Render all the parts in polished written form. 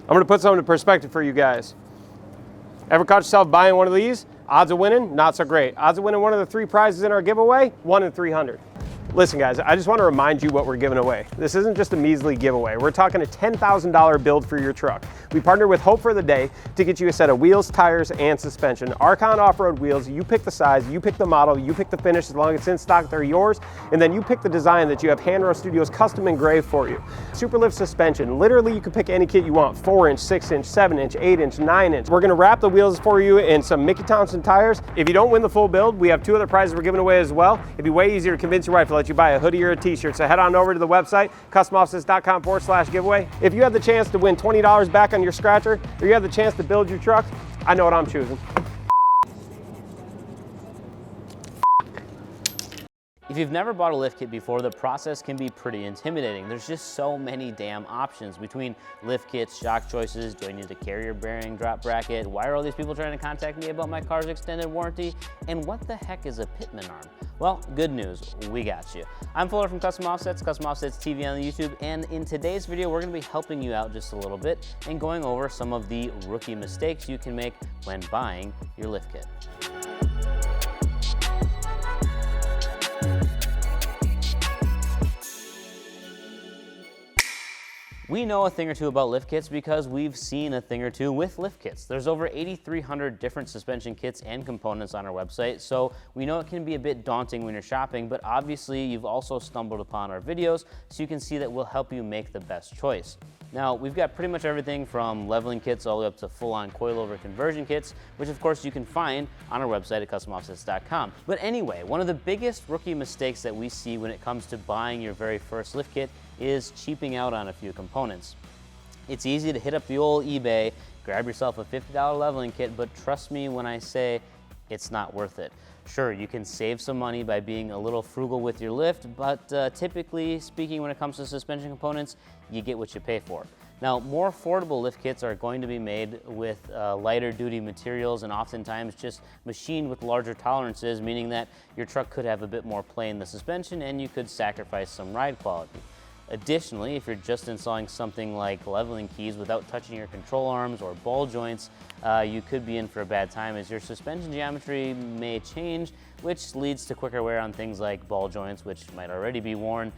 I'm gonna put something in perspective for you guys. Ever caught yourself buying one of these? Odds of winning, not so great. Odds of winning one of the 3 prizes in our giveaway, 1 in 300. Listen guys, I just want to remind you what we're giving away. This isn't just a measly giveaway. We're talking a $10,000 build for your truck. We partnered with Hope for the Day to get you a set of wheels, tires, and suspension. Archon off-road wheels, you pick the size, you pick the model, you pick the finish, as long as it's in stock, they're yours. And then you pick the design that you have Hand Row Studios custom engraved for you. Superlift suspension, literally you can pick any kit you want, 4-inch, 6-inch, 7-inch, 8-inch, 9-inch. We're gonna wrap the wheels for you in some Mickey Thompson tires. If you don't win the full build, we have 2 other prizes we're giving away as well. It'd be way easier to convince your wife to let you buy a hoodie or a t-shirt. So head on over to the website, customoffsets.com/giveaway. If you have the chance to win $20 back on your scratcher, or you have the chance to build your truck, I know what I'm choosing. If you've never bought a lift kit before, the process can be pretty intimidating. There's just so many damn options between lift kits, shock choices, do I need a carrier bearing drop bracket, why are all these people trying to contact me about my car's extended warranty, and what the heck is a pitman arm? Well, good news, we got you. I'm Fuller from Custom Offsets, Custom Offsets TV on YouTube, and in today's video, we're gonna be helping you out just a little bit and going over some of the rookie mistakes you can make when buying your lift kit. We know a thing or two about lift kits because we've seen a thing or two with lift kits. There's over 8,300 different suspension kits and components on our website, so we know it can be a bit daunting when you're shopping, but obviously you've also stumbled upon our videos, so you can see that we'll help you make the best choice. Now, we've got pretty much everything from leveling kits all the way up to full-on coilover conversion kits, which of course you can find on our website at customoffsets.com. But anyway, one of the biggest rookie mistakes that we see when it comes to buying your very first lift kit is cheaping out on a few components. It's easy to hit up the old eBay, grab yourself a $50 leveling kit, but trust me when I say it's not worth it. Sure, you can save some money by being a little frugal with your lift, but typically speaking, when it comes to suspension components, you get what you pay for. Now, more affordable lift kits are going to be made with lighter duty materials and oftentimes just machined with larger tolerances, meaning that your truck could have a bit more play in the suspension and you could sacrifice some ride quality. Additionally, if you're just installing something like leveling keys without touching your control arms or ball joints, you could be in for a bad time as your suspension geometry may change, which leads to quicker wear on things like ball joints, which might already be worn,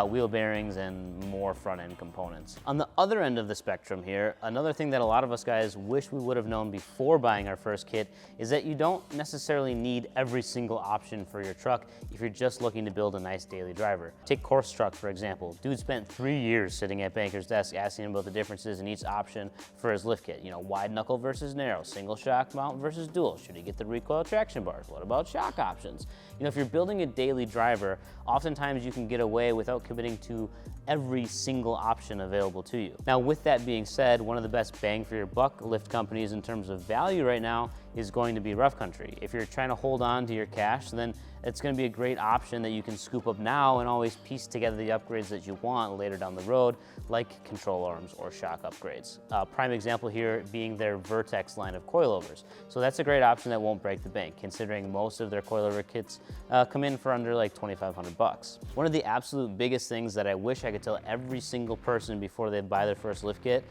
wheel bearings, and more front-end components. On the other end of the spectrum here, another thing that a lot of us guys wish we would have known before buying our first kit is that you don't necessarily need every single option for your truck if you're just looking to build a nice daily driver. Take Course Truck, for example. Dude spent 3 years sitting at banker's desk asking him about the differences in each option for his lift kit. You know, wide knuckle versus narrow, single shock mount versus dual. Should he get the recoil traction bars? What about shock options? You know, if you're building a daily driver, oftentimes you can get away without committing to every single option available to you. Now, with that being said, one of the best bang for your buck lift companies in terms of value right now is going to be Rough Country. If you're trying to hold on to your cash, then it's going to be a great option that you can scoop up now and always piece together the upgrades that you want later down the road, like control arms or shock upgrades. Prime example here being their Vertex line of coilovers. So that's a great option that won't break the bank, considering most of their coilover kits come in for under like 2,500 bucks. One of the absolute biggest things that I wish I could tell every single person before they buy their first lift kit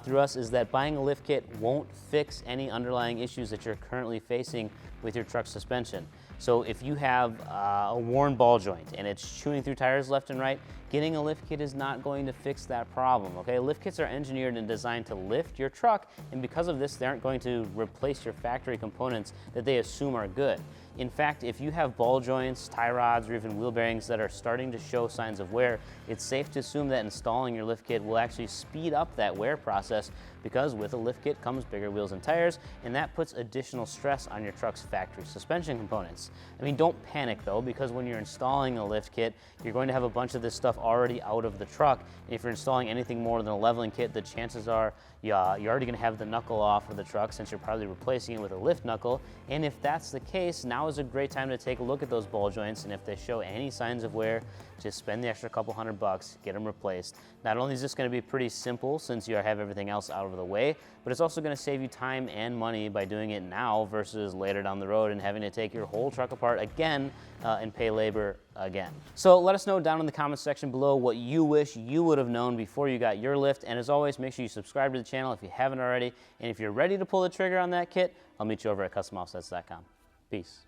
through us is that buying a lift kit won't fix any underlying issues that you're currently facing with your truck's suspension. So if you have a worn ball joint and it's chewing through tires left and right, getting a lift kit is not going to fix that problem, okay? Lift kits are engineered and designed to lift your truck, and because of this, they aren't going to replace your factory components that they assume are good. In fact, if you have ball joints, tie rods, or even wheel bearings that are starting to show signs of wear, it's safe to assume that installing your lift kit will actually speed up that wear process, because with a lift kit comes bigger wheels and tires, and that puts additional stress on your truck's factory suspension components. I mean, don't panic though, because when you're installing a lift kit, you're going to have a bunch of this stuff already out of the truck. And if you're installing anything more than a leveling kit, the chances are you're already going to have the knuckle off of the truck, since you're probably replacing it with a lift knuckle. And if that's the case, now is a great time to take a look at those ball joints, and if they show any signs of wear, just spend the extra couple $100, get them replaced. Not only is this going to be pretty simple since you have everything else out of the way, but it's also going to save you time and money by doing it now versus later down the road and having to take your whole truck apart again and pay labor again. So let us know down in the comments section below what you wish you would have known before you got your lift. And as always, make sure you subscribe to the channel if you haven't already. And if you're ready to pull the trigger on that kit, I'll meet you over at customoffsets.com. Peace.